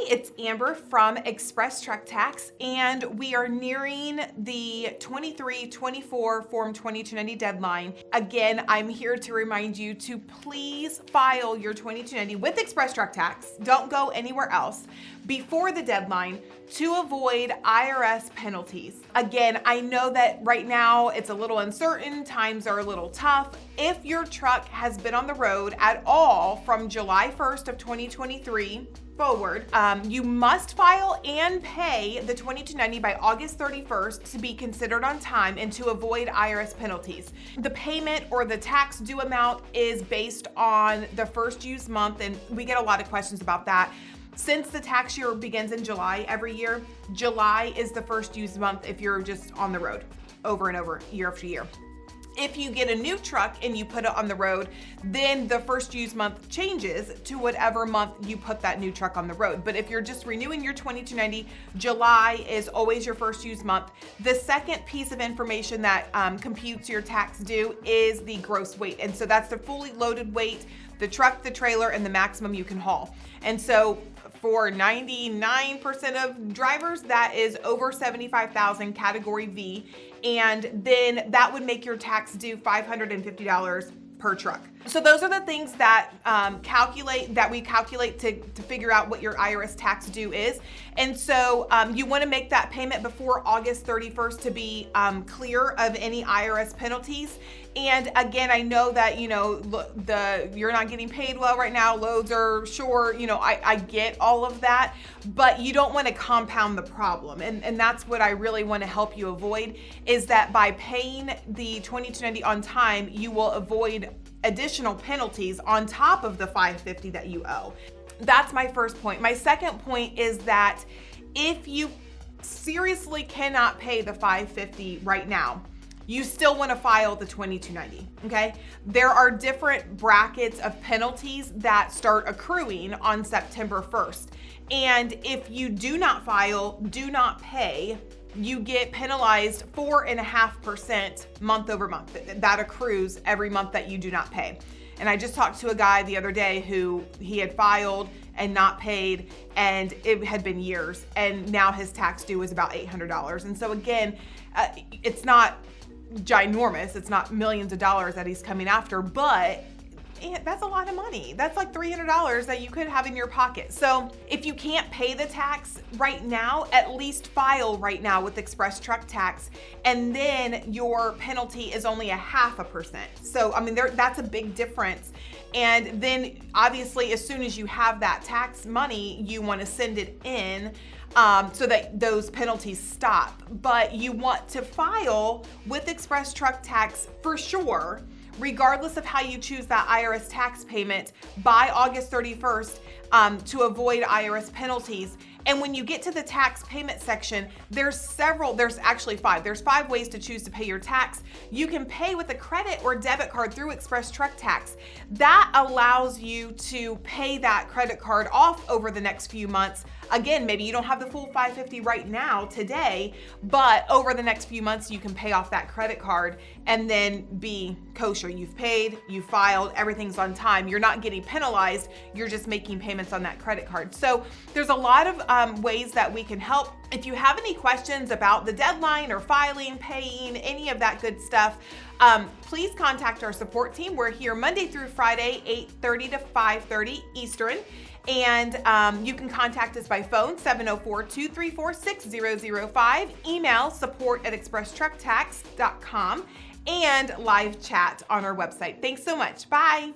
it's Amber from ExpressTruckTax, and we are nearing the 23-24 Form 2290 deadline. Again, I'm here to remind you to please file your 2290 with ExpressTruckTax. Don't go anywhere else before the deadline to avoid IRS penalties. Again, I know that right now it's a little uncertain, times are a little tough. If your truck has been on the road at all from July 1st of 2023 forward, you must file and pay the 2290 by August 31st to be considered on time and to avoid IRS penalties. The payment or the tax due amount is based on the first used month, and we get a lot of questions about that. Since the tax year begins in July every year, July is the first used month if you're just on the road over and over, year after year. If you get a new truck and you put it on the road, then the first used month changes to whatever month you put that new truck on the road. But if you're just renewing your 2290, July is always your first used month. The second piece of information that computes your tax due is the gross weight. And so that's the fully loaded weight, the truck, the trailer, and the maximum you can haul. And so for 99% of drivers, that is over 75,000 category V. And then that would make your tax due $550 per truck. So those are the things that we calculate to figure out what your IRS tax due is. And so you want to make that payment before August 31st to be clear of any IRS penalties. And again, I know that, you're not getting paid well right now, loads are short, I get all of that, but you don't want to compound the problem. And that's what I really want to help you avoid, is that by paying the 2290 on time, you will avoid additional penalties on top of the $550 that you owe. That's my first point. My second point is that if you seriously cannot pay the $550 right now, you still want to file the 2290, okay? There are different brackets of penalties that start accruing on September 1st. And if you do not file, do not pay, you get penalized 4.5% month over month. That accrues every month that you do not pay. And I just talked to a guy the other day who he had filed and not paid, and it had been years, and now his tax due is about $800. And so again, it's not ginormous, it's not millions of dollars that he's coming after, but that's a lot of money. That's like $300 that you could have in your pocket. So if you can't pay the tax right now, at least file right now with ExpressTruckTax, and then your penalty is only 0.5%. So I mean, that's a big difference. And then obviously, as soon as you have that tax money, you want to send it in so that those penalties stop. But you want to file with ExpressTruckTax for sure, regardless of how you choose that IRS tax payment, by August 31st to avoid IRS penalties. And when you get to the tax payment section, there's actually five. There's 5 ways to choose to pay your tax. You can pay with a credit or debit card through ExpressTruckTax. That allows you to pay that credit card off over the next few months. Again, maybe you don't have the full $550 right now today, but over the next few months, you can pay off that credit card and then be kosher. You've paid, you filed, everything's on time. You're not getting penalized. You're just making payments on that credit card. So there's a lot of ways that we can help. If you have any questions about the deadline or filing, paying, any of that good stuff, please contact our support team. We're here Monday through Friday, 8:30 to 5:30 Eastern. And you can contact us by phone, 704-234-6005, email support@expresstrucktax.com, and live chat on our website. Thanks so much. Bye.